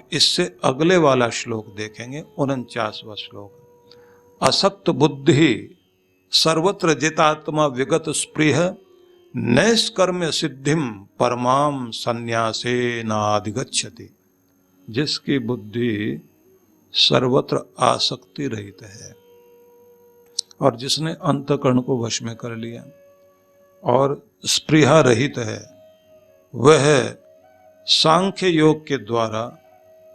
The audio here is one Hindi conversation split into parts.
अब इससे अगले वाला श्लोक देखेंगे, 49वां श्लोक। असक्त बुद्धि सर्वत्र जितात्मा विगत स्पृह नैष्कर्म्य सिद्धिम परमाम संन्यासे नाधिगच्छति। जिसकी बुद्धि सर्वत्र आसक्ति रहित है और जिसने अंतकरण को वश में कर लिया और स्पृहा रहित है, वह सांख्य योग के द्वारा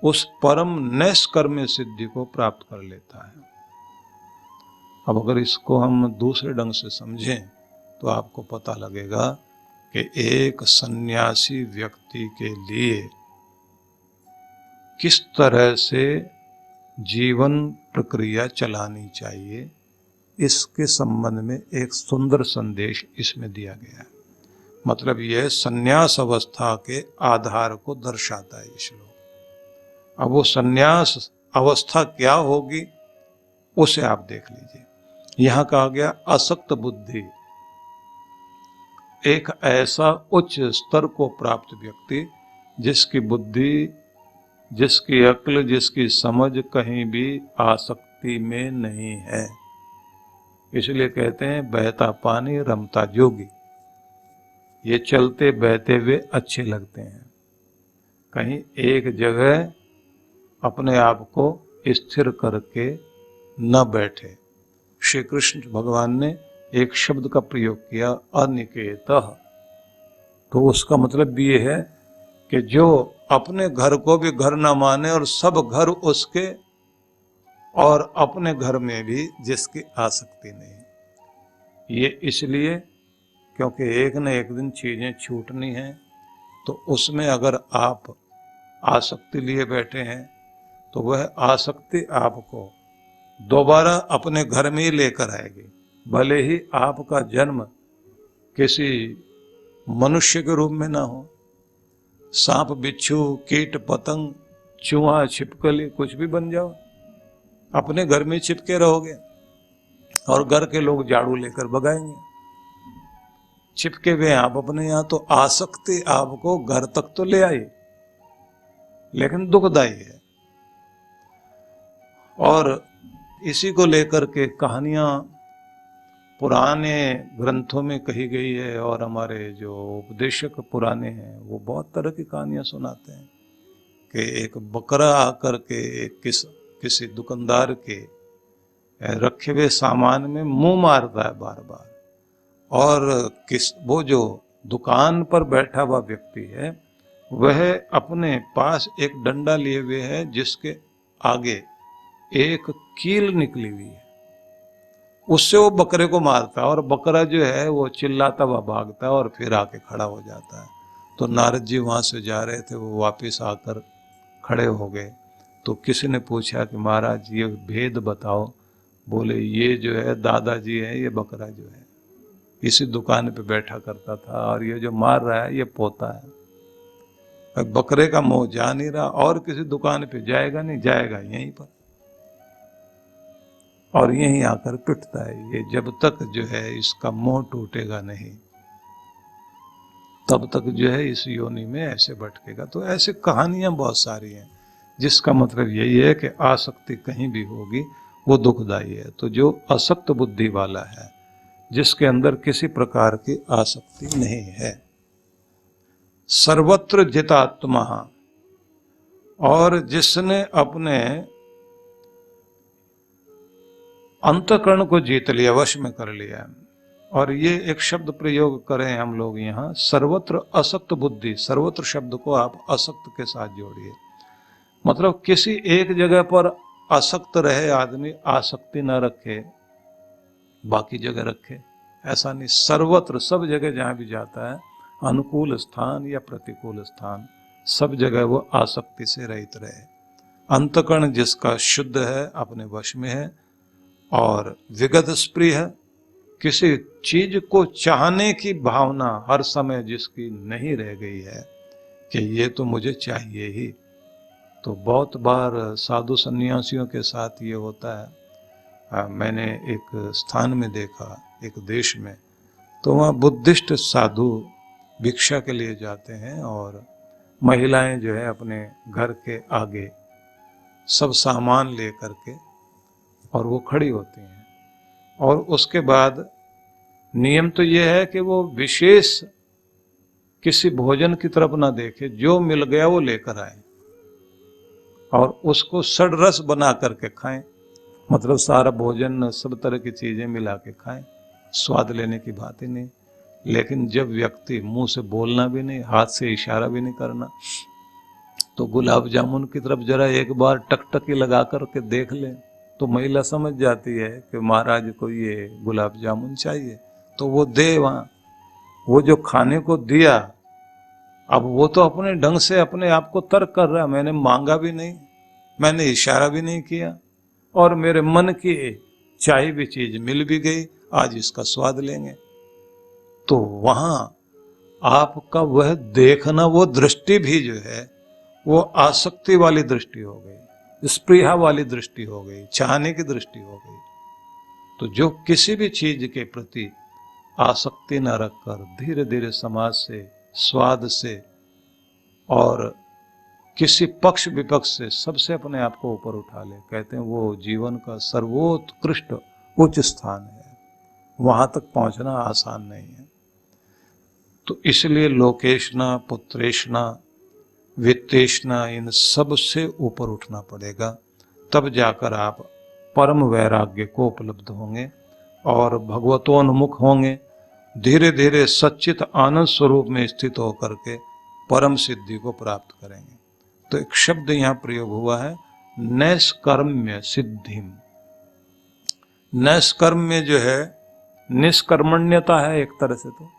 उस परम नैष्कर्म्य सिद्धि को प्राप्त कर लेता है। अब अगर इसको हम दूसरे ढंग से समझें तो आपको पता लगेगा कि एक सन्यासी व्यक्ति के लिए किस तरह से जीवन प्रक्रिया चलानी चाहिए, इसके संबंध में एक सुंदर संदेश इसमें दिया गया है। मतलब यह सन्यास अवस्था के आधार को दर्शाता है ये श्लोक। अब वो सन्यास अवस्था क्या होगी उसे आप देख लीजिए। यहां कहा गया असक्त बुद्धि, एक ऐसा उच्च स्तर को प्राप्त व्यक्ति जिसकी बुद्धि, जिसकी अक्ल, जिसकी समझ कहीं भी आसक्ति में नहीं है। इसलिए कहते हैं बहता पानी रमता जोगी। ये चलते बहते हुए अच्छे लगते हैं, कहीं एक जगह अपने आप को स्थिर करके न बैठे। श्री कृष्ण भगवान ने एक शब्द का प्रयोग किया, अनिकेतः। तो उसका मतलब भी ये है कि जो अपने घर को भी घर ना माने और सब घर उसके, और अपने घर में भी जिसकी आसक्ति नहीं। ये इसलिए क्योंकि एक न एक दिन चीजें छूटनी हैं, तो उसमें अगर आप आसक्ति लिए बैठे हैं तो वह आसक्ति आपको दोबारा अपने घर में ही लेकर आएगी। भले ही आपका जन्म किसी मनुष्य के रूप में ना हो, सांप बिच्छू कीट पतंग चूहा छिपकली कुछ भी बन जाओ, अपने घर में चिपके रहोगे और घर के लोग झाड़ू लेकर भगाएंगे। चिपके हुए आप अपने यहां, तो आसक्ति आपको घर तक तो ले आई, लेकिन दुखदायी है। और इसी को लेकर के कहानियां पुराने ग्रंथों में कही गई है, और हमारे जो उपदेशक पुराने हैं वो बहुत तरह की कहानियां सुनाते हैं कि एक बकरा आकर के किसी दुकानदार के रखे हुए सामान में मुंह मारता है बार बार, और वो जो दुकान पर बैठा हुआ व्यक्ति है वह अपने पास एक डंडा लिए हुए है जिसके आगे एक कील निकली हुई है, उससे वो बकरे को मारता है, और बकरा जो है वो चिल्लाता हुआ भागता है और फिर आके खड़ा हो जाता है। तो नारद जी वहां से जा रहे थे, वो वापस आकर खड़े हो गए। तो किसी ने पूछा कि महाराज ये भेद बताओ। बोले ये जो है दादाजी है, ये बकरा जो है इसी दुकान पे बैठा करता था, और ये जो मार रहा है ये पोता है। बकरे का मोह जा नहीं रहा, और किसी दुकान पे जाएगा नहीं, जाएगा यहीं पर और यहीं आकर पिटता है। ये जब तक जो है इसका मोह टूटेगा नहीं, तब तक जो है इस योनि में ऐसे भटकेगा। तो ऐसे कहानियां बहुत सारी हैं, जिसका मतलब यही है कि आसक्ति कहीं भी होगी वो दुखदायी है। तो जो असक्त बुद्धि वाला है, जिसके अंदर किसी प्रकार की आसक्ति नहीं है, सर्वत्र जितात्मा, और जिसने अपने अंतकरण को जीत लिया, वश में कर लिया। और ये एक शब्द प्रयोग करें हम लोग यहाँ, सर्वत्र असक्त बुद्धि। सर्वत्र शब्द को आप असक्त के साथ जोड़िए, मतलब किसी एक जगह पर असक्त रहे आदमी, आसक्ति न रखे, बाकी जगह रखे, ऐसा नहीं। सर्वत्र, सब जगह जहां भी जाता है, अनुकूल स्थान या प्रतिकूल स्थान, सब जगह वो आसक्ति से रहित रहे। अंतकरण जिसका शुद्ध है, अपने वश में है, और विगत स्पृह, किसी चीज को चाहने की भावना हर समय जिसकी नहीं रह गई है कि ये तो मुझे चाहिए ही। तो बहुत बार साधु सन्यासियों के साथ ये होता है। मैंने एक स्थान में देखा, एक देश में, तो वहाँ बुद्धिस्ट साधु भिक्षा के लिए जाते हैं और महिलाएं जो है अपने घर के आगे सब सामान ले करके और वो खड़ी होती हैं, और उसके बाद नियम तो ये है कि वो विशेष किसी भोजन की तरफ ना देखे, जो मिल गया वो लेकर आए और उसको षड्रस बना करके खाएं। मतलब सारा भोजन सब तरह की चीजें मिला के खाएं, स्वाद लेने की बात ही नहीं। लेकिन जब व्यक्ति मुंह से बोलना भी नहीं, हाथ से इशारा भी नहीं करना, तो गुलाब जामुन की तरफ जरा एक बार टकटकी लगा करके देख लें तो महिला समझ जाती है कि महाराज को ये गुलाब जामुन चाहिए, तो वो दे वहां। वो जो खाने को दिया, अब वो तो अपने ढंग से अपने आप को तर्क कर रहा है, मैंने मांगा भी नहीं, मैंने इशारा भी नहीं किया, और मेरे मन की चाही भी चीज मिल भी गई, आज इसका स्वाद लेंगे। तो वहां आपका वह देखना, वो दृष्टि भी जो है वो आसक्ति वाली दृष्टि हो गई, स्पृहा वाली दृष्टि हो गई, चाहने की दृष्टि हो गई। तो जो किसी भी चीज के प्रति आसक्ति न रखकर धीरे धीरे समाज से, स्वाद से और किसी पक्ष विपक्ष से सबसे अपने आप को ऊपर उठा ले, कहते हैं वो जीवन का सर्वोत्कृष्ट उच्च स्थान है। वहां तक पहुंचना आसान नहीं है। तो इसलिए लोकेशना, पुत्रेशना, वित्तेशना, इन सब से ऊपर उठना पड़ेगा, तब जाकर आप परम वैराग्य को उपलब्ध होंगे और भगवतोन्मुख होंगे। धीरे धीरे सच्चित आनंद स्वरूप में स्थित होकर के परम सिद्धि को प्राप्त करेंगे। तो एक शब्द यहां प्रयोग हुआ है, नैष्कर्म्य सिद्धिम। नैष्कर्म्य जो है निष्कर्मण्यता है एक तरह से, तो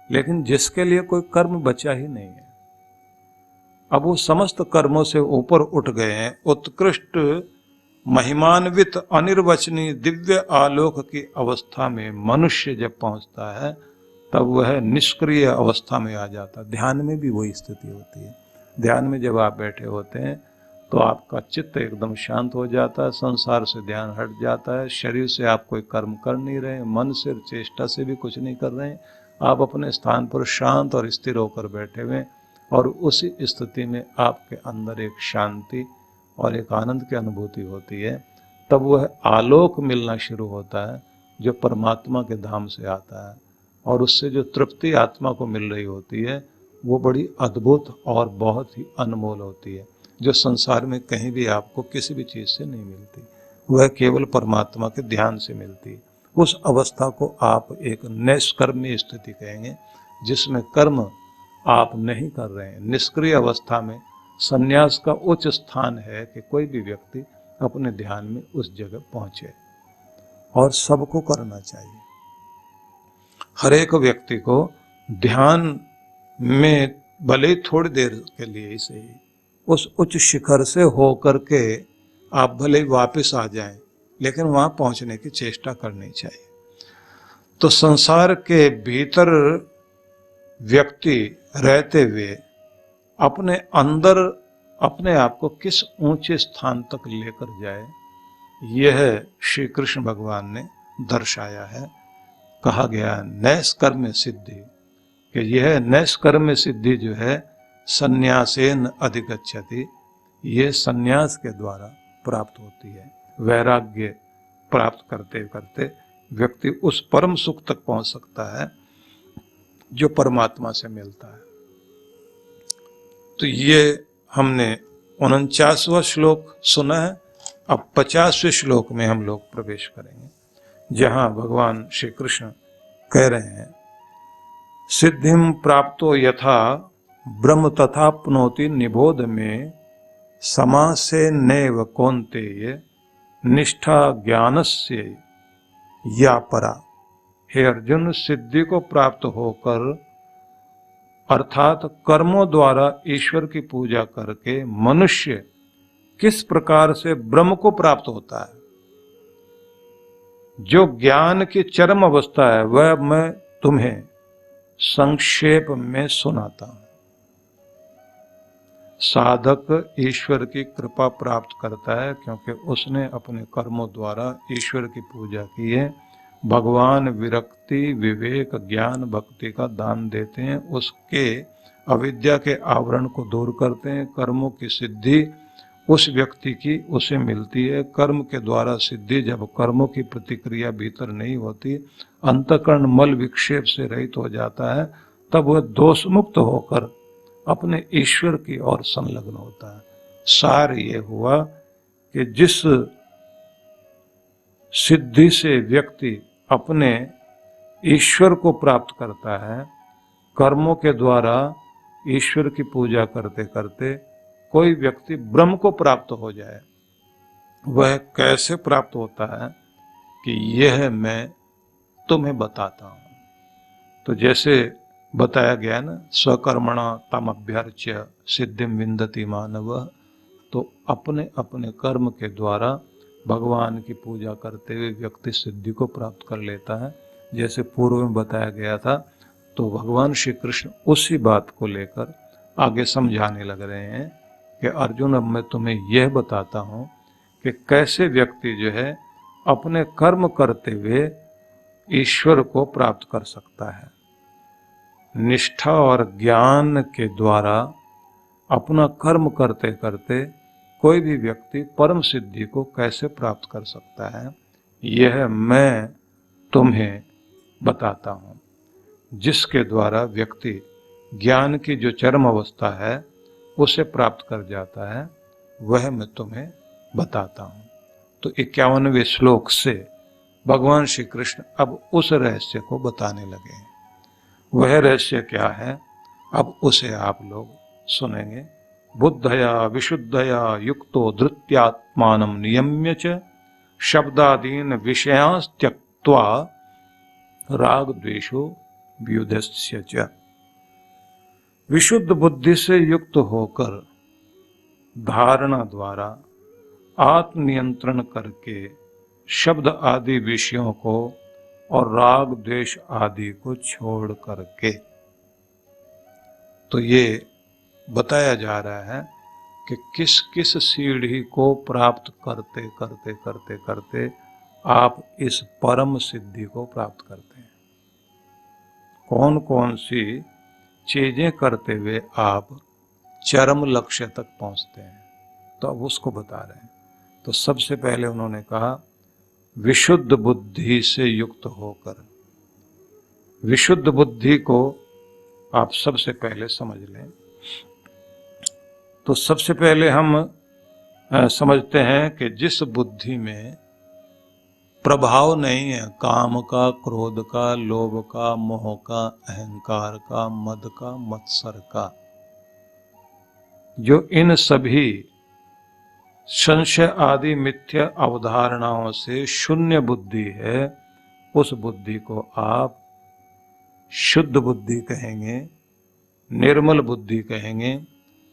लेकिन जिसके लिए कोई कर्म बचा ही नहीं है, अब वो समस्त कर्मों से ऊपर उठ गए हैं। उत्कृष्ट महिमान्वित अनिर्वचनीय दिव्य आलोक की अवस्था में मनुष्य जब पहुंचता है तब वह निष्क्रिय अवस्था में आ जाता है। ध्यान में भी वही स्थिति होती है। ध्यान में जब आप बैठे होते हैं तो आपका चित्त एकदम शांत हो जाता है, संसार से ध्यान हट जाता है, शरीर से आप कोई कर्म कर नहीं रहे, मन से चेष्टा से भी कुछ नहीं कर रहे हैं, आप अपने स्थान पर शांत और स्थिर होकर बैठे हुए, और उसी स्थिति में आपके अंदर एक शांति और एक आनंद की अनुभूति होती है। तब वह आलोक मिलना शुरू होता है जो परमात्मा के धाम से आता है, और उससे जो तृप्ति आत्मा को मिल रही होती है वो बड़ी अद्भुत और बहुत ही अनमोल होती है, जो संसार में कहीं भी आपको किसी भी चीज से नहीं मिलती। वह केवल परमात्मा के ध्यान से मिलती है। उस अवस्था को आप एक निष्कर्मी स्थिति कहेंगे, जिसमें कर्म आप नहीं कर रहे हैं। निष्क्रिय अवस्था में संन्यास का उच्च स्थान है कि कोई भी व्यक्ति अपने ध्यान में उस जगह पहुंचे, और सबको करना चाहिए। हर एक व्यक्ति को ध्यान में भले ही थोड़ी देर के लिए ही सही, उस उच्च शिखर से होकर के आप भले ही वापस आ जाएं, लेकिन वहां पहुंचने की चेष्टा करनी चाहिए। तो संसार के भीतर व्यक्ति रहते हुए अपने अंदर अपने आप को किस ऊंचे स्थान तक लेकर जाए, यह श्री कृष्ण भगवान ने दर्शाया है। कहा गया नैष्कर्म्य सिद्धि, कि यह नैष्कर्म्य सिद्धि जो है संन्यासेन अधिगच्छति, ये संन्यास के द्वारा प्राप्त होती है। वैराग्य प्राप्त करते करते व्यक्ति उस परम सुख तक पहुंच सकता है जो परमात्मा से मिलता है। तो ये हमने 49वां श्लोक सुना है। अब 50वें श्लोक में हम लोग प्रवेश करेंगे, जहां भगवान श्री कृष्ण कह रहे हैं, सिद्धिम प्राप्तो यथा ब्रह्म तथाप्नोति निबोध में समासे नैव कौन्तेय निष्ठा ज्ञानस्य या परा। हे अर्जुन, सिद्धि को प्राप्त होकर अर्थात कर्मों द्वारा ईश्वर की पूजा करके मनुष्य किस प्रकार से ब्रह्म को प्राप्त होता है, जो ज्ञान की चरम अवस्था है, वह मैं तुम्हें संक्षेप में सुनाता हूं। साधक ईश्वर की कृपा प्राप्त करता है क्योंकि उसने अपने कर्मों द्वारा ईश्वर की पूजा की है। भगवान विरक्ति, विवेक, ज्ञान, भक्ति का दान देते हैं। उसके अविद्या के आवरण को दूर करते हैं। कर्मों की सिद्धि उस व्यक्ति की उसे मिलती है। कर्म के द्वारा सिद्धि जब कर्मों की प्रतिक्रिया भीतर नहीं होती, अंतःकरण मल विक्षेप से रहित हो जाता है, तब वह दोष मुक्त होकर अपने ईश्वर की ओर संलग्न होता है। सार ये हुआ कि जिस सिद्धि से व्यक्ति अपने ईश्वर को प्राप्त करता है, कर्मों के द्वारा ईश्वर की पूजा करते करते कोई व्यक्ति ब्रह्म को प्राप्त हो जाए, वह कैसे प्राप्त होता है कि यह मैं तुम्हें बताता हूं। तो जैसे बताया गया ना, स्वकर्मणा तम अभ्यर्च्य सिद्धिम विंदति मानव, तो अपने अपने कर्म के द्वारा भगवान की पूजा करते हुए व्यक्ति सिद्धि को प्राप्त कर लेता है। जैसे पूर्व में बताया गया था, तो भगवान श्री कृष्ण उसी बात को लेकर आगे समझाने लग रहे हैं कि अर्जुन, अब मैं तुम्हें यह बताता हूं कि कैसे व्यक्ति जो है अपने कर्म करते हुए ईश्वर को प्राप्त कर सकता है। निष्ठा और ज्ञान के द्वारा अपना कर्म करते करते कोई भी व्यक्ति परम सिद्धि को कैसे प्राप्त कर सकता है, यह मैं तुम्हें बताता हूं। जिसके द्वारा व्यक्ति ज्ञान की जो चरम अवस्था है उसे प्राप्त कर जाता है, वह मैं तुम्हें बताता हूं। तो 51वें श्लोक से भगवान श्री कृष्ण अब उस रहस्य को बताने लगे हैं। वह रहस्य क्या है, अब उसे आप लोग सुनेंगे। बुद्धया विशुद्धया युक्तो धृत्यात्मानं नियम्य च शब्दादीन विषयांस त्यक्त्वा राग द्वेषो व्युदस्य च। विशुद्ध बुद्धि से युक्त होकर धारणा द्वारा आत्मनियंत्रण करके शब्द आदि विषयों को और राग द्वेष आदि को छोड़ करके, तो ये बताया जा रहा है कि किस किस सीढ़ी को प्राप्त करते करते करते करते आप इस परम सिद्धि को प्राप्त करते हैं। कौन कौन सी चीजें करते हुए आप चरम लक्ष्य तक पहुंचते हैं, तो अब उसको बता रहे हैं। तो सबसे पहले उन्होंने कहा विशुद्ध बुद्धि से युक्त होकर। विशुद्ध बुद्धि को आप सबसे पहले समझ लें। तो सबसे पहले हम समझते हैं कि जिस बुद्धि में प्रभाव नहीं है काम का, क्रोध का, लोभ का, मोह का, अहंकार का, मद का, मत्सर का, जो इन सभी संशय आदि मिथ्या अवधारणाओं से शून्य बुद्धि है, उस बुद्धि को आप शुद्ध बुद्धि कहेंगे, निर्मल बुद्धि कहेंगे।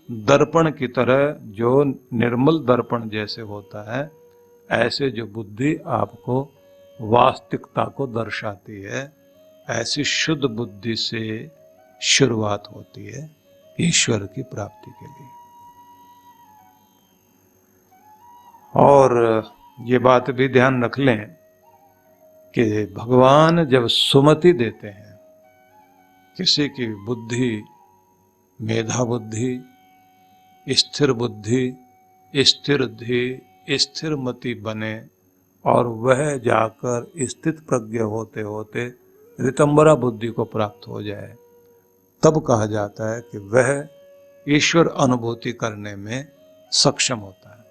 दर्पण की तरह जो निर्मल दर्पण जैसे होता है, ऐसे जो बुद्धि आपको वास्तविकता को दर्शाती है, ऐसी शुद्ध बुद्धि से शुरुआत होती है ईश्वर की प्राप्ति के लिए। और ये बात भी ध्यान रख लें कि भगवान जब सुमति देते हैं किसी की बुद्धि, मेधा बुद्धि, स्थिर बुद्धि, स्थिर धी, स्थिर मति बने और वह जाकर स्थित प्रज्ञ होते होते ऋतंबरा बुद्धि को प्राप्त हो जाए, तब कहा जाता है कि वह ईश्वर अनुभूति करने में सक्षम होता है।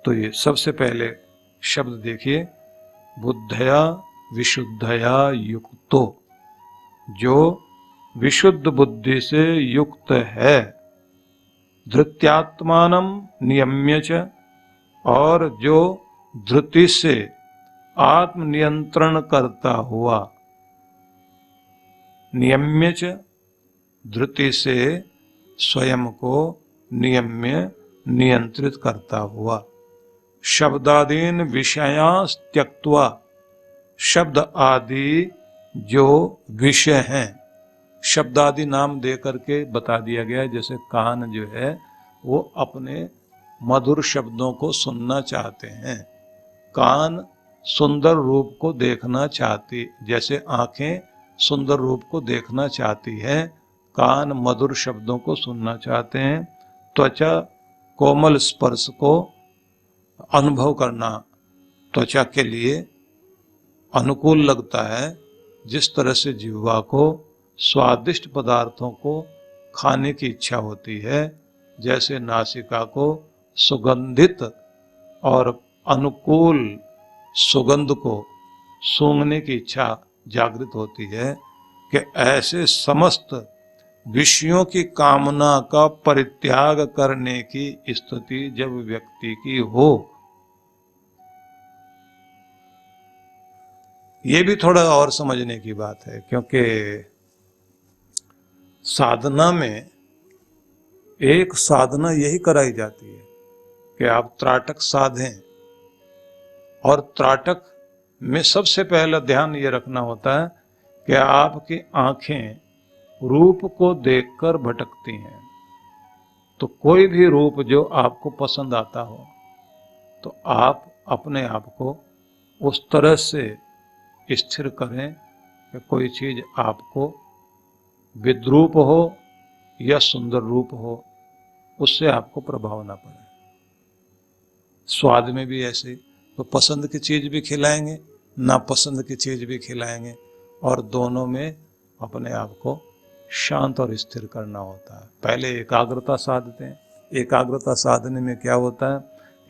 तो ये सबसे पहले शब्द देखिए, बुद्धया विशुद्धया युक्तो, जो विशुद्ध बुद्धि से युक्त है, धृत्यात्मानं नियम्य च, और जो धृति से आत्मनियंत्रण करता हुआ, नियम्य च, धृति से स्वयं को नियम्य नियंत्रित करता हुआ, शब्दादीन विषयांस त्यक्त्वा, शब्द आदि जो विषय हैं, शब्दादि नाम दे करके बता दिया गया है। जैसे कान जो है वो अपने मधुर शब्दों को सुनना चाहते हैं, कान सुंदर रूप को देखना चाहती, जैसे आंखें सुंदर रूप को देखना चाहती है, कान मधुर शब्दों को सुनना चाहते हैं, त्वचा कोमल स्पर्श को अनुभव करना त्वचा के लिए अनुकूल लगता है, जिस तरह से जिह्वा को स्वादिष्ट पदार्थों को खाने की इच्छा होती है, जैसे नासिका को सुगंधित और अनुकूल सुगंध को सूंघने की इच्छा जागृत होती है, कि ऐसे समस्त विषयों की कामना का परित्याग करने की स्थिति जब व्यक्ति की हो। ये भी थोड़ा और समझने की बात है, क्योंकि साधना में एक साधना यही कराई जाती है कि आप त्राटक साधें, और त्राटक में सबसे पहला ध्यान ये रखना होता है कि आपकी आंखें रूप को देखकर भटकती हैं। तो कोई भी रूप जो आपको पसंद आता हो, तो आप अपने आप को उस तरह से स्थिर करें कि कोई चीज आपको विद्रूप हो या सुंदर रूप हो, उससे आपको प्रभाव ना पड़े। स्वाद में भी ऐसे, तो पसंद की चीज भी खिलाएंगे, नापसंद की चीज भी खिलाएंगे, और दोनों में अपने आप को शांत और स्थिर करना होता है। पहले एकाग्रता साधते हैं। एकाग्रता साधने में क्या होता है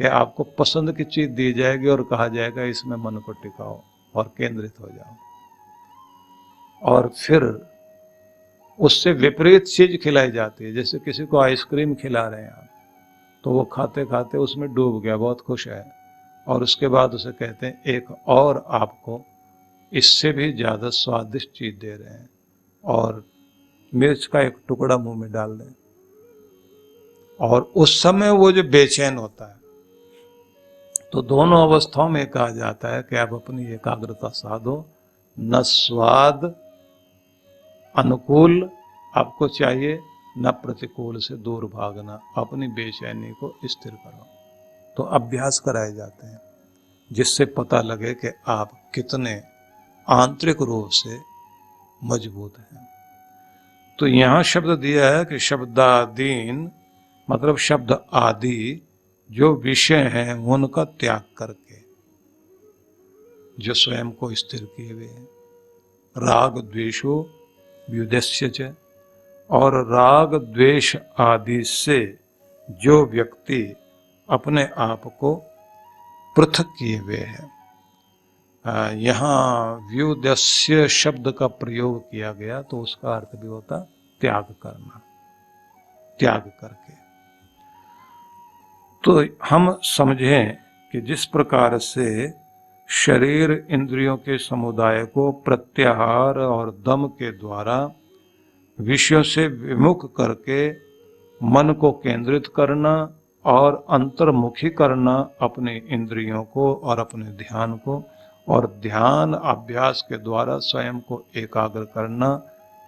कि आपको पसंद की चीज दी जाएगी और कहा जाएगा इसमें मन को टिकाओ और केंद्रित हो जाओ, और फिर उससे विपरीत चीज खिलाई जाती है। जैसे किसी को आइसक्रीम खिला रहे हैं आप, तो वो खाते खाते उसमें डूब गया, बहुत खुश है, और उसके बाद उसे कहते हैं एक और आपको इससे भी ज्यादा स्वादिष्ट चीज दे रहे हैं, और मिर्च का एक टुकड़ा मुंह में डाल दें, और उस समय वो जो बेचैन होता है। तो दोनों अवस्थाओं में कहा जाता है कि आप अपनी एकाग्रता साधो, न स्वाद अनुकूल आपको चाहिए, न प्रतिकूल से दूर भागना, अपनी बेचैनी को स्थिर करो। तो अभ्यास कराए जाते हैं, जिससे पता लगे कि आप कितने आंतरिक रूप से मजबूत हैं। तो यहां शब्द दिया है कि शब्दादीन, मतलब शब्द आदि जो विषय हैं उनका त्याग करके, जो स्वयं को स्थिर किए हुए हैं। राग द्वेषो व्युदस्य च, और राग द्वेष आदि से जो व्यक्ति अपने आप को पृथक किए हुए हैं। यहाँ व्युदस्य शब्द का प्रयोग किया गया, तो उसका अर्थ भी होता त्याग करना, त्याग करके। तो हम समझें कि जिस प्रकार से शरीर इंद्रियों के समुदाय को प्रत्याहार और दम के द्वारा विषयों से विमुख करके मन को केंद्रित करना और अंतर्मुखी करना अपने इंद्रियों को और अपने ध्यान को, और ध्यान अभ्यास के द्वारा स्वयं को एकाग्र करना,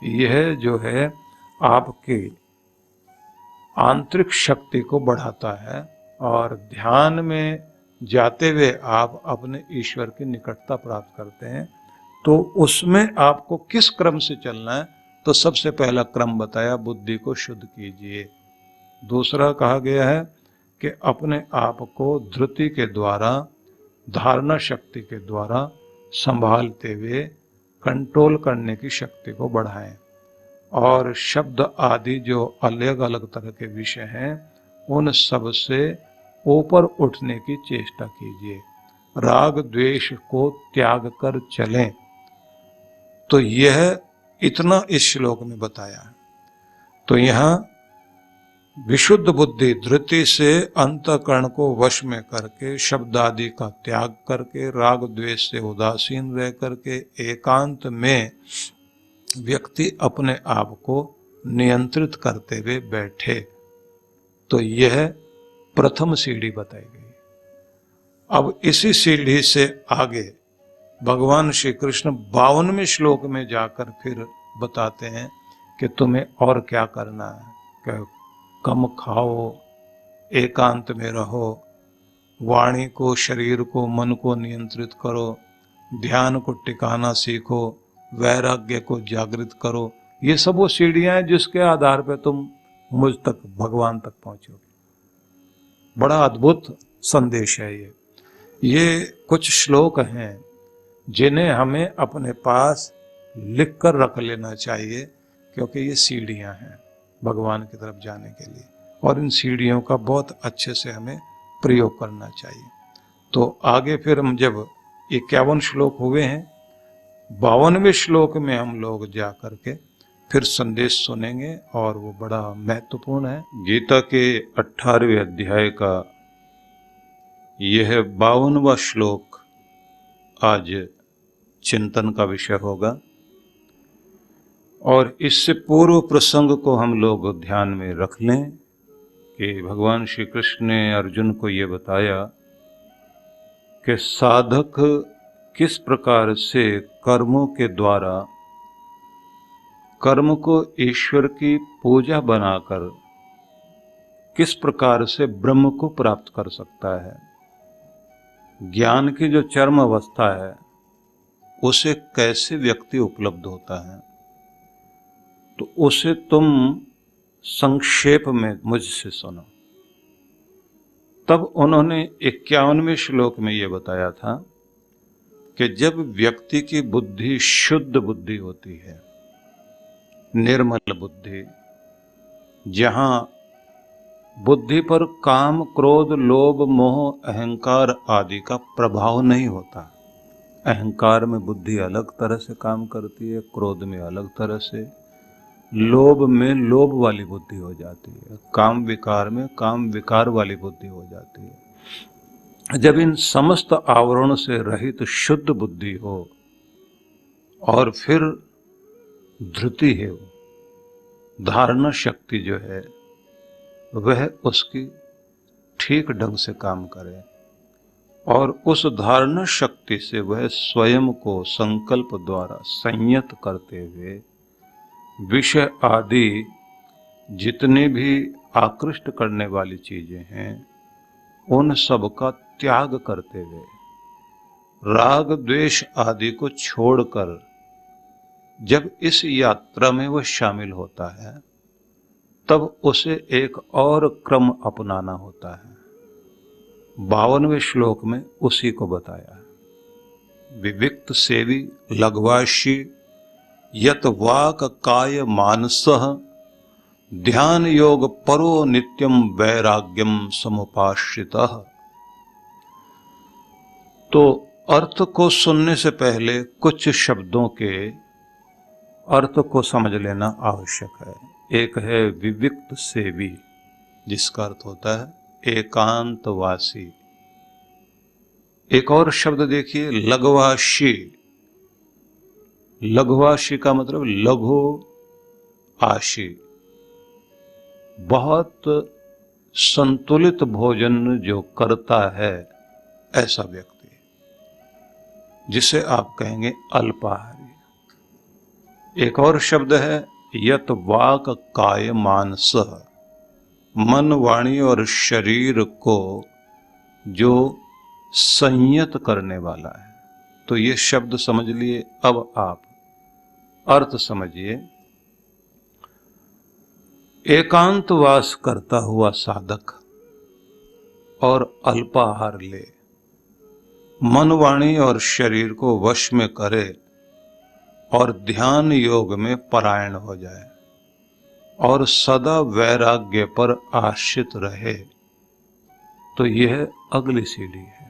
यह जो है आपकी आंतरिक शक्ति को बढ़ाता है, और ध्यान में जाते हुए आप अपने ईश्वर की निकटता प्राप्त करते हैं। तो उसमें आपको किस क्रम से चलना है, तो सबसे पहला क्रम बताया, बुद्धि को शुद्ध कीजिए। दूसरा कहा गया है कि अपने आप को धृति के द्वारा, धारणा शक्ति के द्वारा संभालते हुए कंट्रोल करने की शक्ति को बढ़ाएं, और शब्द आदि जो अलग अलग तरह के विषय हैं उन सब से ऊपर उठने की चेष्टा कीजिए। राग द्वेष को त्याग कर चलें। तो यह इतना इस श्लोक में बताया है। तो यहाँ विशुद्ध बुद्धि धृति से अंतःकरण को वश में करके, शब्द आदि का त्याग करके, राग द्वेष से उदासीन रह करके एकांत में व्यक्ति अपने आप को नियंत्रित करते हुए बैठे। तो यह प्रथम सीढ़ी बताई गई। अब इसी सीढ़ी से आगे भगवान श्री कृष्ण 52वें श्लोक में जाकर फिर बताते हैं कि तुम्हें और क्या करना है, कि कम खाओ, एकांत में रहो, वाणी को, शरीर को, मन को नियंत्रित करो, ध्यान को टिकाना सीखो, वैराग्य को जागृत करो। ये सब वो सीढ़ियां हैं जिसके आधार पे तुम मुझ तक, भगवान तक पहुंचोगे। बड़ा अद्भुत संदेश है ये कुछ श्लोक हैं जिन्हें हमें अपने पास लिख कर रख लेना चाहिए, क्योंकि ये सीढ़ियां हैं भगवान की तरफ जाने के लिए, और इन सीढ़ियों का बहुत अच्छे से हमें प्रयोग करना चाहिए। तो आगे फिर हम जब 51 श्लोक हुए हैं, 52वें श्लोक में हम लोग जा करके फिर संदेश सुनेंगे, और वो बड़ा महत्वपूर्ण है। गीता के 18वें अध्याय का यह 52वां श्लोक आज चिंतन का विषय होगा, और इससे पूर्व प्रसंग को हम लोग ध्यान में रख लें कि भगवान श्री कृष्ण ने अर्जुन को ये बताया कि साधक किस प्रकार से कर्मों के द्वारा कर्म को ईश्वर की पूजा बनाकर किस प्रकार से ब्रह्म को प्राप्त कर सकता है। ज्ञान की जो चरम अवस्था है उसे कैसे व्यक्ति उपलब्ध होता है, तो उसे तुम संक्षेप में मुझसे सुनो। तब उन्होंने 51वें श्लोक में यह बताया था कि जब व्यक्ति की बुद्धि शुद्ध बुद्धि होती है, निर्मल बुद्धि, जहां बुद्धि पर काम, क्रोध, लोभ, मोह, अहंकार आदि का प्रभाव नहीं होता। अहंकार में बुद्धि अलग तरह से काम करती है, क्रोध में अलग तरह से, लोभ में लोभ वाली बुद्धि हो जाती है, काम विकार में काम विकार वाली बुद्धि हो जाती है। जब इन समस्त आवरणों से रहित शुद्ध बुद्धि हो और फिर धृति है, धारणा शक्ति जो है वह उसकी ठीक ढंग से काम करे, और उस धारणा शक्ति से वह स्वयं को संकल्प द्वारा संयत करते हुए विषय आदि जितने भी आकृष्ट करने वाली चीजें हैं उन सब का त्याग करते हुए राग द्वेष आदि को छोड़कर जब इस यात्रा में वह शामिल होता है, तब उसे एक और क्रम अपनाना होता है। 52वें श्लोक में उसी को बताया है। विविक्त सेवी लघ्वाशी यत वाक काय मानसः ध्यान योग परो नित्यम वैराग्यम समुपाश्रितः। तो अर्थ को सुनने से पहले कुछ शब्दों के अर्थ को समझ लेना आवश्यक है। एक है विविक्त सेवी, जिसका अर्थ होता है एकांतवासी। एक और शब्द देखिए लघ्वाशी। लघ्वाशी का मतलब लघु आशी, बहुत संतुलित भोजन जो करता है ऐसा व्यक्ति, जिसे आप कहेंगे अल्पाहारी। एक और शब्द है यत वाक काय मानसः, मन वाणी और शरीर को जो संयत करने वाला है। तो ये शब्द समझ लिए, अब आप अर्थ समझिए। एकांतवास करता हुआ साधक और अल्पाहार ले, मन वाणी और शरीर को वश में करे और ध्यान योग में परायण हो जाए और सदा वैराग्य पर आश्रित रहे, तो यह अगली सीढ़ी है।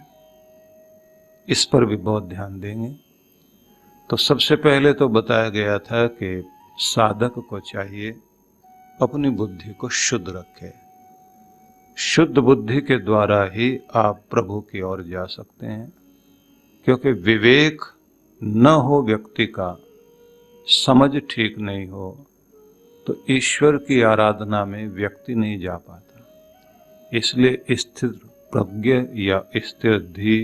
इस पर भी बहुत ध्यान देंगे। तो सबसे पहले तो बताया गया था कि साधक को चाहिए अपनी बुद्धि को शुद्ध रखे। शुद्ध बुद्धि के द्वारा ही आप प्रभु की ओर जा सकते हैं, क्योंकि विवेक न हो व्यक्ति का, समझ ठीक नहीं हो, तो ईश्वर की आराधना में व्यक्ति नहीं जा पाता। इसलिए स्थिर प्रज्ञ या स्थिर धी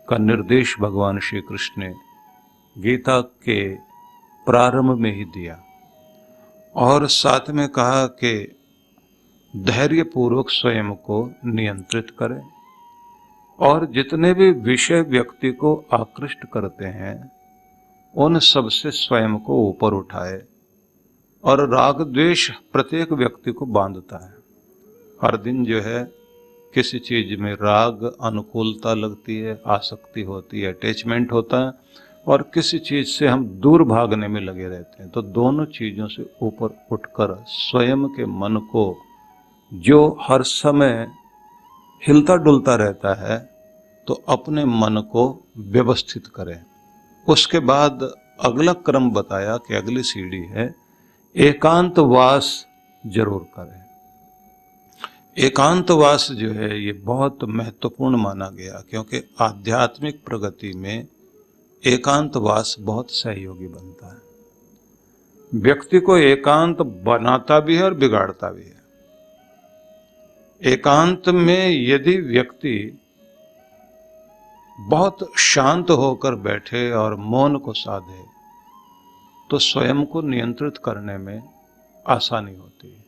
का निर्देश भगवान श्री कृष्ण ने गीता के प्रारंभ में ही दिया, और साथ में कहा कि धैर्य पूर्वक स्वयं को नियंत्रित करें, और जितने भी विषय व्यक्ति को आकृष्ट करते हैं उन सब से स्वयं को ऊपर उठाए और राग द्वेष प्रत्येक व्यक्ति को बांधता है। हर दिन जो है किसी चीज में राग, अनुकूलता लगती है, आसक्ति होती है, अटैचमेंट होता है, और किसी चीज से हम दूर भागने में लगे रहते हैं। तो दोनों चीजों से ऊपर उठकर स्वयं के मन को, जो हर समय हिलता डुलता रहता है, तो अपने मन को व्यवस्थित करें। उसके बाद अगला क्रम बताया कि अगली सीढ़ी है एकांतवास जरूर करें। एकांतवास जो है ये बहुत महत्वपूर्ण माना गया, क्योंकि आध्यात्मिक प्रगति में एकांतवास बहुत सहयोगी बनता है। व्यक्ति को एकांत बनाता भी है और बिगाड़ता भी है। एकांत में यदि व्यक्ति बहुत शांत होकर बैठे और मौन को साधे, तो स्वयं को नियंत्रित करने में आसानी होती है।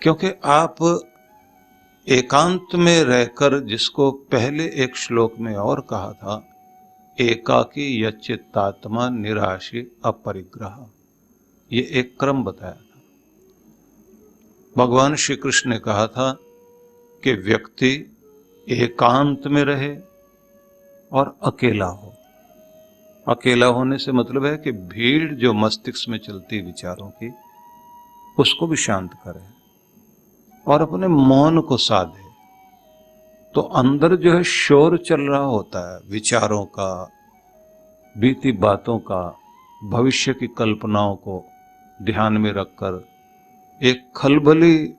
क्योंकि आप एकांत में रहकर, जिसको पहले एक श्लोक में और कहा था, एकाकी यच्चित्तात्मा निराशी अपरिग्रह, ये एक क्रम बताया था। भगवान श्री कृष्ण ने कहा था कि व्यक्ति एकांत में रहे और अकेला हो। अकेला होने से मतलब है कि भीड़ जो मस्तिष्क में चलती विचारों की, उसको भी शांत करे और अपने मौन को साधे। तो अंदर जो है शोर चल रहा होता है, विचारों का, बीती बातों का, भविष्य की कल्पनाओं को ध्यान में रखकर एक खलबली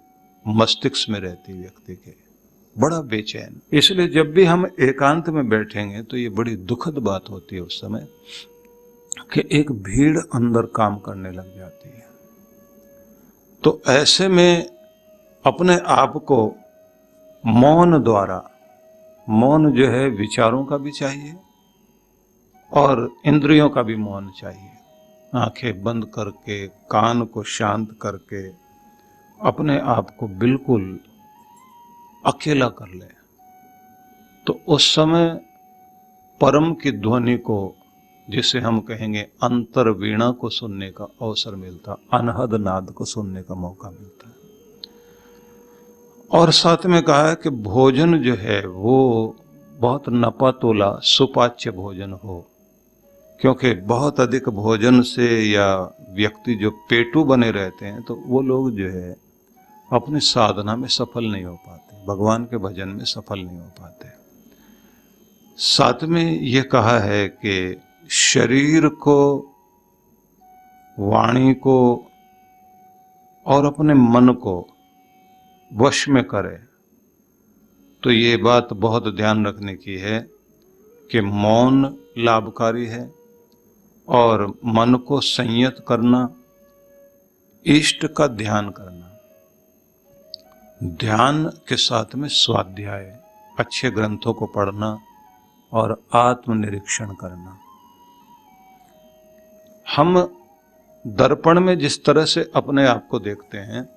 मस्तिष्क में रहती व्यक्ति के, बड़ा बेचैन। इसलिए जब भी हम एकांत में बैठेंगे तो ये बड़ी दुखद बात होती है उस समय कि एक भीड़ अंदर काम करने लग जाती है। तो ऐसे में अपने आप को मौन द्वारा, मौन जो है विचारों का भी चाहिए और इंद्रियों का भी मौन चाहिए। आंखें बंद करके, कान को शांत करके अपने आप को बिल्कुल अकेला कर ले, तो उस समय परम की ध्वनि को, जिसे हम कहेंगे अंतर वीणा को सुनने का अवसर मिलता, अनहद नाद को सुनने का मौका मिलता है। और साथ में कहा है कि भोजन जो है वो बहुत नपा तोला सुपाच्य भोजन हो, क्योंकि बहुत अधिक भोजन से या व्यक्ति जो पेटू बने रहते हैं तो वो लोग जो है अपनी साधना में सफल नहीं हो पाते, भगवान के भजन में सफल नहीं हो पाते। साथ में ये कहा है कि शरीर को, वाणी को और अपने मन को वश में करे। तो ये बात बहुत ध्यान रखने की है कि मौन लाभकारी है और मन को संयत करना, इष्ट का ध्यान करना, ध्यान के साथ में स्वाध्याय, अच्छे ग्रंथों को पढ़ना और आत्मनिरीक्षण करना। हम दर्पण में जिस तरह से अपने आप को देखते हैं,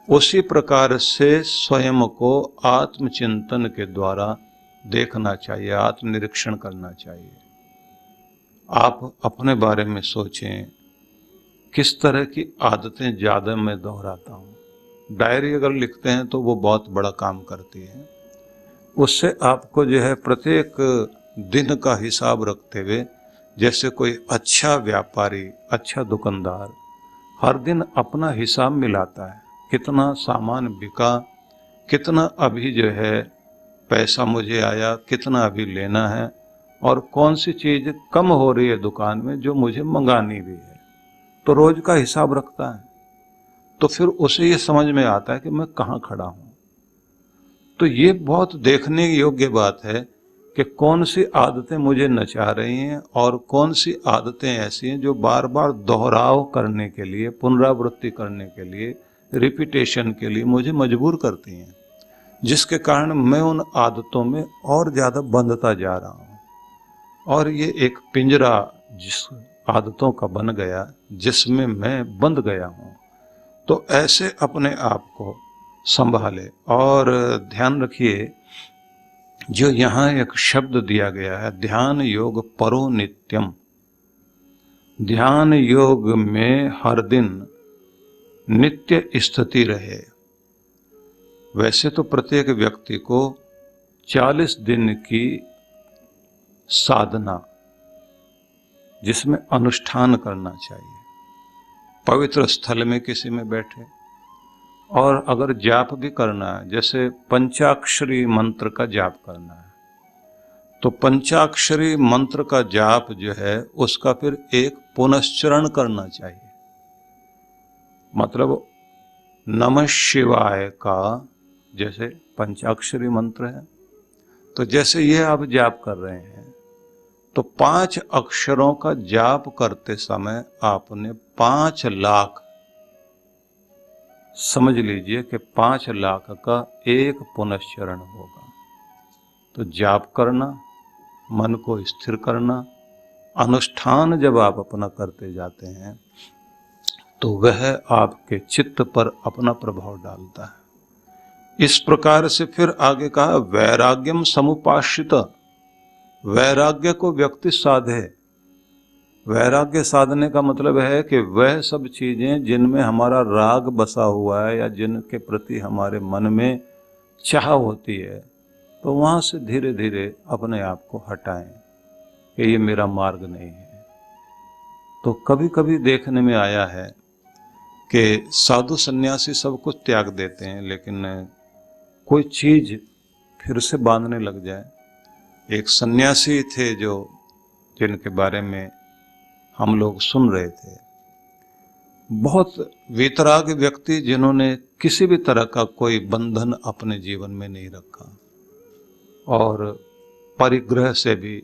उसी प्रकार से स्वयं को आत्मचिंतन के द्वारा देखना चाहिए, आत्मनिरीक्षण करना चाहिए। आप अपने बारे में सोचें, किस तरह की आदतें ज्यादा मैं दोहराता हूँ। डायरी अगर लिखते हैं तो वो बहुत बड़ा काम करती है। उससे आपको जो है प्रत्येक दिन का हिसाब रखते हुए, जैसे कोई अच्छा व्यापारी, अच्छा दुकानदार हर दिन अपना हिसाब मिलाता है, कितना सामान बिका, कितना अभी जो है पैसा मुझे आया, कितना अभी लेना है, और कौन सी चीज कम हो रही है दुकान में जो मुझे मंगानी भी है। तो रोज का हिसाब रखता है, तो फिर उसे ये समझ में आता है कि मैं कहाँ खड़ा हूं। तो ये बहुत देखने योग्य बात है कि कौन सी आदतें मुझे नचा रही हैं और कौन सी आदतें ऐसी हैं जो बार बार दोहराव करने के लिए, पुनरावृत्ति करने के लिए, रिपीटेशन के लिए मुझे मजबूर करती हैं, जिसके कारण मैं उन आदतों में और ज्यादा बंधता जा रहा हूं। और ये एक पिंजरा जिस आदतों का बन गया, जिसमें मैं बंध गया हूं। तो ऐसे अपने आप को संभाले। और ध्यान रखिए, जो यहां एक शब्द दिया गया है, ध्यान योग परो नित्यम। ध्यान योग में हर दिन नित्य स्थिति रहे। वैसे तो प्रत्येक व्यक्ति को 40 दिन की साधना, जिसमें अनुष्ठान करना चाहिए, पवित्र स्थल में किसी में बैठे, और अगर जाप भी करना है, जैसे पंचाक्षरी मंत्र का जाप करना है, तो पंचाक्षरी मंत्र का जाप जो है उसका फिर एक पुनश्चरण करना चाहिए। मतलब नमः शिवाय का जैसे पंचाक्षरी मंत्र है, तो जैसे ये आप जाप कर रहे हैं, तो 5 अक्षरों का जाप करते समय आपने 5 लाख, समझ लीजिए कि 5 लाख का एक पुनश्चरण होगा। तो जाप करना, मन को स्थिर करना, अनुष्ठान जब आप अपना करते जाते हैं तो वह आपके चित्त पर अपना प्रभाव डालता है। इस प्रकार से फिर आगे कहा वैराग्यम समुपाश्रित, वैराग्य को व्यक्ति साधे। वैराग्य साधने का मतलब है कि वह सब चीजें जिनमें हमारा राग बसा हुआ है या जिनके प्रति हमारे मन में चाह होती है, तो वहां से धीरे धीरे अपने आप को हटाएं कि ये मेरा मार्ग नहीं है। तो कभी कभी देखने में आया है कि साधु सन्यासी सब कुछ त्याग देते हैं, लेकिन कोई चीज फिर से बांधने लग जाए। एक सन्यासी थे जो जिनके बारे में हम लोग सुन रहे थे, बहुत वीतराग व्यक्ति जिन्होंने किसी भी तरह का कोई बंधन अपने जीवन में नहीं रखा और परिग्रह से भी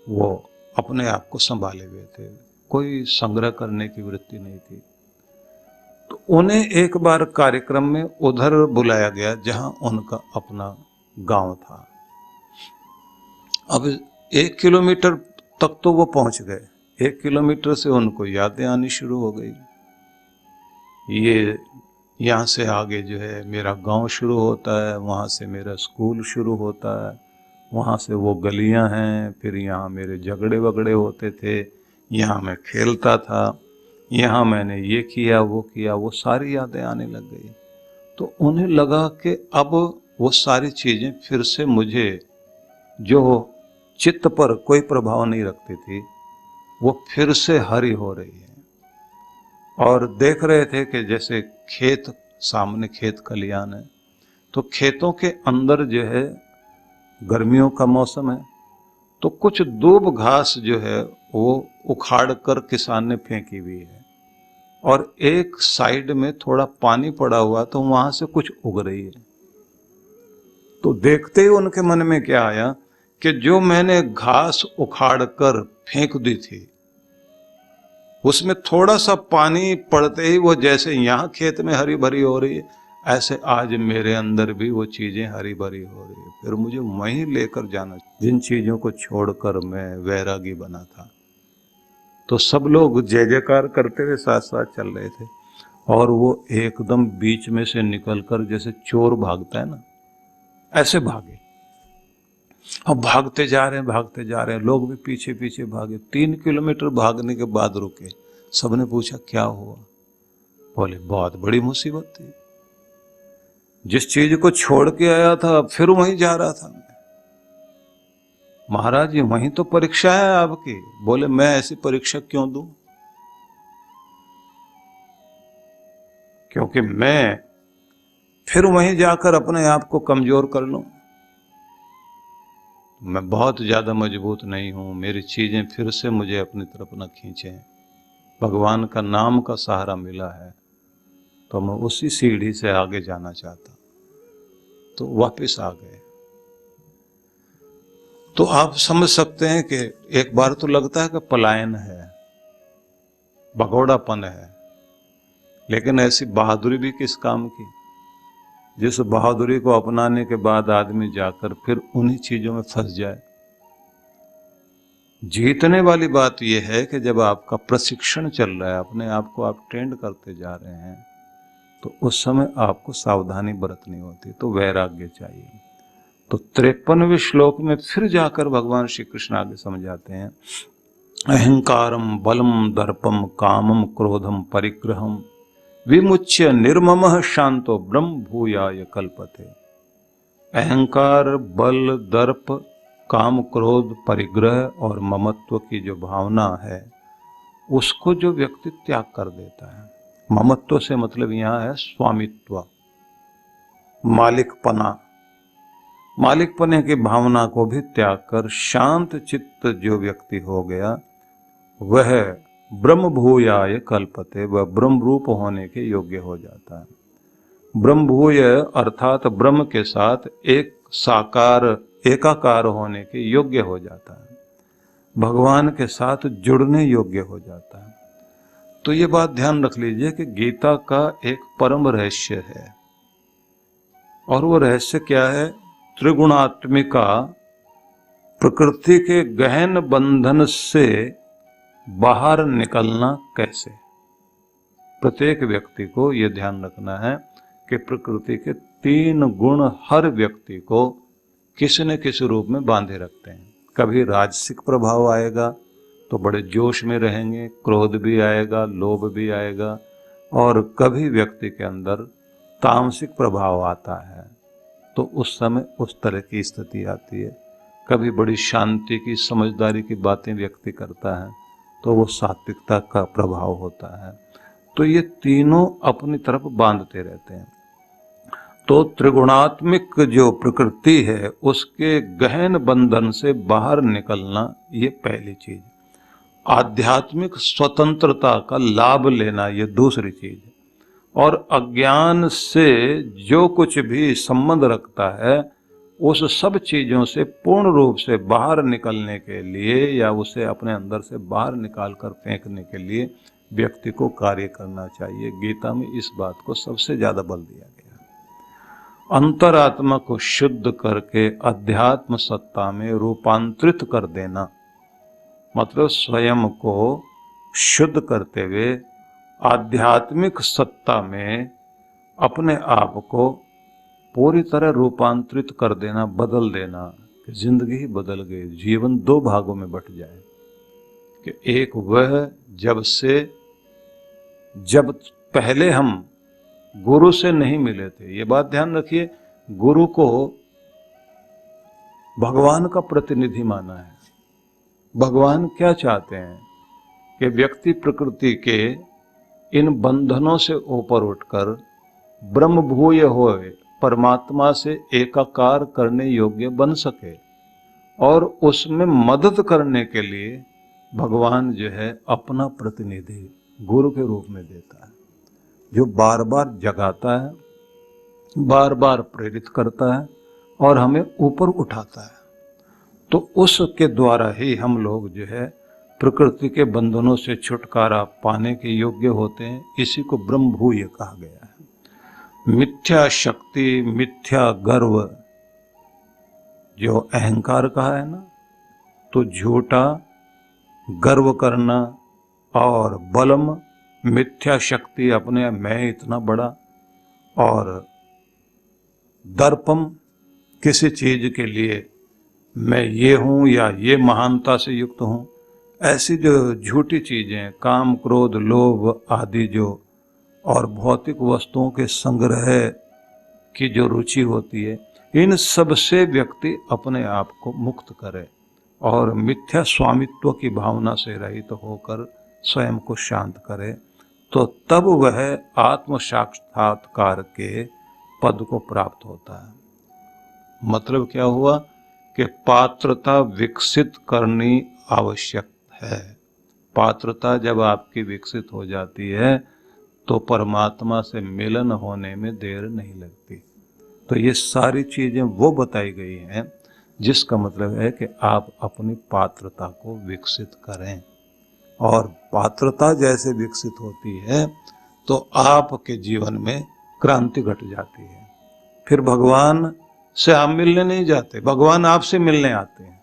वो अपने आप को संभाले हुए थे, कोई संग्रह करने की वृत्ति नहीं थी। तो उन्हें एक बार कार्यक्रम में उधर बुलाया गया जहां उनका अपना गांव था। अब 1 किलोमीटर तक तो वो पहुंच गए, 1 किलोमीटर से उनको यादें आनी शुरू हो गई। ये यहाँ से आगे जो है मेरा गांव शुरू होता है, वहाँ से मेरा स्कूल शुरू होता है, वहाँ से वो गलियां हैं, फिर यहाँ मेरे झगड़े वगड़े होते थे, यहाँ मैं खेलता था, यहाँ मैंने ये किया, वो सारी यादें आने लग गई। तो उन्हें लगा कि अब वो सारी चीजें फिर से मुझे, जो चित्त पर कोई प्रभाव नहीं रखती थी, वो फिर से हरी हो रही है। और देख रहे थे कि जैसे खेत, सामने खेत खलियान है, तो खेतों के अंदर जो है गर्मियों का मौसम है, तो कुछ दूब घास जो है वो उखाड़ कर किसान ने फेंकी हुई है, और एक साइड में थोड़ा पानी पड़ा हुआ, तो वहां से कुछ उग रही है। तो देखते ही उनके मन में क्या आया कि जो मैंने घास उखाड़ कर फेंक दी थी, उसमें थोड़ा सा पानी पड़ते ही वो जैसे यहाँ खेत में हरी भरी हो रही है, ऐसे आज मेरे अंदर भी वो चीजें हरी भरी हो रही है। फिर मुझे वहीं लेकर जाना, जिन चीजों को छोड़कर मैं वैरागी बना था। तो सब लोग जय जयकार करते हुए साथ साथ चल रहे थे, और वो एकदम बीच में से निकलकर जैसे चोर भागता है ना, ऐसे भागे। अब भागते जा रहे हैं, लोग भी पीछे पीछे भागे। 3 किलोमीटर भागने के बाद रुके। सबने पूछा क्या हुआ? बोले बहुत बड़ी मुसीबत थी, जिस चीज को छोड़ के आया था फिर वहीं जा रहा था। महाराज जी वहीं तो परीक्षा है आपकी। बोले मैं ऐसी परीक्षा क्यों दूं? क्योंकि मैं फिर वहीं जाकर अपने आप को कमजोर कर लूं। मैं बहुत ज्यादा मजबूत नहीं हूं, मेरी चीजें फिर से मुझे अपनी तरफ न खींचें। भगवान का नाम का सहारा मिला है, तो मैं उसी सीढ़ी से आगे जाना चाहता। तो वापस आ गए। तो आप समझ सकते हैं कि एक बार तो लगता है कि पलायन है, भगौड़ापन है, लेकिन ऐसी बहादुरी भी किस काम की, जिस बहादुरी को अपनाने के बाद आदमी जाकर फिर उन्हीं चीजों में फंस जाए। जीतने वाली बात यह है कि जब आपका प्रशिक्षण चल रहा है, अपने आप को आप ट्रेंड करते जा रहे हैं, तो उस समय आपको सावधानी बरतनी होती। तो वैराग्य चाहिए। तो 53वें श्लोक में फिर जाकर भगवान श्री कृष्ण आगे समझाते हैं, अहंकारम बलम दर्पम कामम क्रोधम परिग्रहम विमुच्य निर्ममः शांतो ब्रह्म भूयाय कल्पते। अहंकार, बल, दर्प, काम, क्रोध, परिग्रह और ममत्व की जो भावना है उसको जो व्यक्ति त्याग कर देता है, ममत्व से मतलब यहाँ है स्वामित्व, मालिकपना, मालिकपने की भावना को भी त्याग कर शांत चित्त जो व्यक्ति हो गया वह ब्रह्म भूयाय कल्पते, वह ब्रह्म रूप होने के योग्य हो जाता है। ब्रह्म भूय अर्थात ब्रह्म के साथ एक साकार एकाकार होने के योग्य हो जाता है, भगवान के साथ जुड़ने योग्य हो जाता है। तो ये बात ध्यान रख लीजिए कि गीता का एक परम रहस्य है, और वो रहस्य क्या है? त्रिगुणात्मिका प्रकृति के गहन बंधन से बाहर निकलना कैसे। प्रत्येक व्यक्ति को यह ध्यान रखना है कि प्रकृति के 3 गुण हर व्यक्ति को किसी न किसी रूप में बांधे रखते हैं। कभी राजसिक प्रभाव आएगा तो बड़े जोश में रहेंगे, क्रोध भी आएगा, लोभ भी आएगा, और कभी व्यक्ति के अंदर तामसिक प्रभाव आता है तो उस समय उस तरह की स्थिति आती है। कभी बड़ी शांति की, समझदारी की बातें व्यक्ति करता है तो वो सात्विकता का प्रभाव होता है। तो ये तीनों अपनी तरफ बांधते रहते हैं। तो त्रिगुणात्मिक जो प्रकृति है उसके गहन बंधन से बाहर निकलना, ये पहली चीज। आध्यात्मिक स्वतंत्रता का लाभ लेना, ये दूसरी चीज। और अज्ञान से जो कुछ भी संबंध रखता है उस सब चीजों से पूर्ण रूप से बाहर निकलने के लिए या उसे अपने अंदर से बाहर निकाल कर फेंकने के लिए व्यक्ति को कार्य करना चाहिए। गीता में इस बात को सबसे ज्यादा बल दिया गया। अंतरात्मा को शुद्ध करके अध्यात्म सत्ता में रूपांतरित कर देना, मतलब स्वयं को शुद्ध करते हुए आध्यात्मिक सत्ता में अपने आप को पूरी तरह रूपांतरित कर देना, बदल देना, कि जिंदगी ही बदल गई। जीवन 2 भागों में बट जाए कि एक वह जब पहले हम गुरु से नहीं मिले थे। ये बात ध्यान रखिए, गुरु को भगवान का प्रतिनिधि माना है। भगवान क्या चाहते हैं कि व्यक्ति प्रकृति के इन बंधनों से ऊपर उठकर ब्रह्मभूय होए, परमात्मा से एकाकार करने योग्य बन सके, और उसमें मदद करने के लिए भगवान जो है अपना प्रतिनिधि गुरु के रूप में देता है, जो बार बार जगाता है, बार बार प्रेरित करता है और हमें ऊपर उठाता है। तो उसके द्वारा ही हम लोग जो है प्रकृति के बंधनों से छुटकारा पाने के योग्य होते हैं। इसी को ब्रह्मभूय कहा गया है। मिथ्या शक्ति, मिथ्या गर्व, जो अहंकार कहा है ना, तो झूठा गर्व करना, और बलम मिथ्या शक्ति, अपने मैं इतना बड़ा, और दर्पम किसी चीज के लिए मैं ये हूं या ये महानता से युक्त हूं। ऐसी जो झूठी चीजें, काम, क्रोध, लोभ आदि जो, और भौतिक वस्तुओं के संग्रह की जो रुचि होती है, इन सब से व्यक्ति अपने आप को मुक्त करे और मिथ्या स्वामित्व की भावना से रहित होकर स्वयं को शांत करे, तो तब वह आत्म साक्षात्कार के पद को प्राप्त होता है। मतलब क्या हुआ कि पात्रता विकसित करनी आवश्यक है। पात्रता जब आपकी विकसित हो जाती है तो परमात्मा से मिलन होने में देर नहीं लगती। तो ये सारी चीजें वो बताई गई हैं जिसका मतलब है कि आप अपनी पात्रता को विकसित करें, और पात्रता जैसे विकसित होती है तो आपके जीवन में क्रांति घट जाती है। फिर भगवान से आप मिलने नहीं जाते, भगवान आपसे मिलने आते हैं।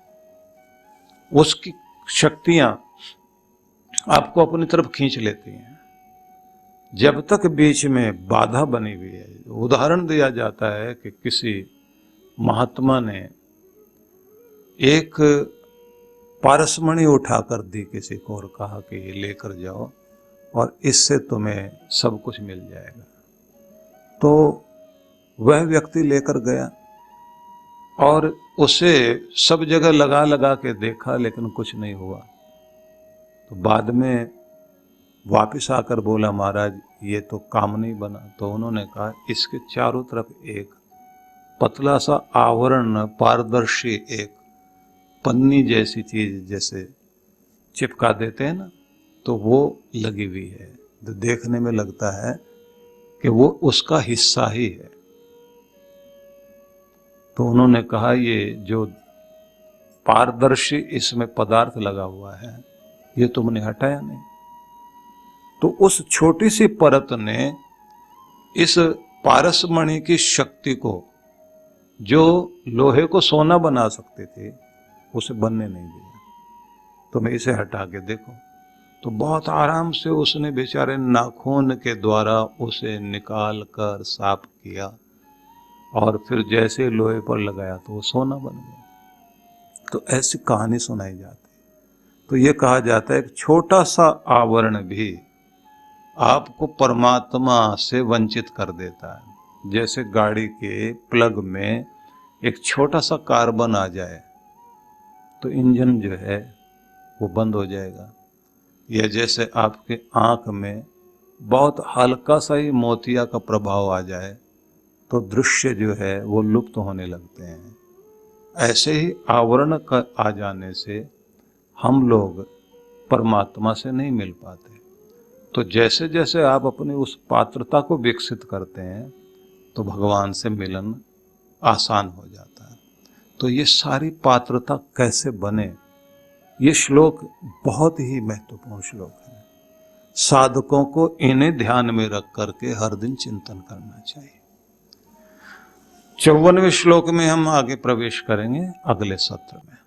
उसकी शक्तियां आपको अपनी तरफ खींच लेती हैं। जब तक बीच में बाधा बनी हुई है, उदाहरण दिया जाता है कि किसी महात्मा ने एक पारसमणि उठाकर दी किसी को और कहा कि ये लेकर जाओ, और इससे तुम्हें सब कुछ मिल जाएगा। तो वह व्यक्ति लेकर गया और उसे सब जगह लगा लगा के देखा, लेकिन कुछ नहीं हुआ। तो बाद में वापस आकर बोला, महाराज ये तो काम नहीं बना। तो उन्होंने कहा, इसके चारों तरफ एक पतला सा आवरण, पारदर्शी एक पन्नी जैसी चीज जैसे चिपका देते हैं ना, तो वो लगी हुई है। तो देखने में लगता है कि वो उसका हिस्सा ही है। तो उन्होंने कहा, ये जो पारदर्शी इसमें पदार्थ लगा हुआ है, ये तुमने हटाया नहीं। तो उस छोटी सी परत ने इस पारसमणि की शक्ति को, जो लोहे को सोना बना सकते थे, उसे बनने नहीं दिया। तुम्हें इसे हटा के देखो। तो बहुत आराम से उसने बेचारे नाखून के द्वारा उसे निकाल कर साफ किया और फिर जैसे लोहे पर लगाया तो वो सोना बन गया। तो ऐसी कहानी सुनाई जाती। तो ये कहा जाता है कि छोटा सा आवरण भी आपको परमात्मा से वंचित कर देता है। जैसे गाड़ी के प्लग में एक छोटा सा कार्बन आ जाए तो इंजन जो है वो बंद हो जाएगा, या जैसे आपके आंख में बहुत हल्का सा ही मोतिया का प्रभाव आ जाए तो दृश्य जो है वो लुप्त होने लगते हैं। ऐसे ही आवरण का आ जाने से हम लोग परमात्मा से नहीं मिल पाते। तो जैसे जैसे आप अपनी उस पात्रता को विकसित करते हैं तो भगवान से मिलन आसान हो जाता है। तो ये सारी पात्रता कैसे बने, ये श्लोक बहुत ही महत्वपूर्ण श्लोक है। साधकों को इन्हें ध्यान में रख करके हर दिन चिंतन करना चाहिए। 54वें श्लोक में हम आगे प्रवेश करेंगे अगले सत्र में।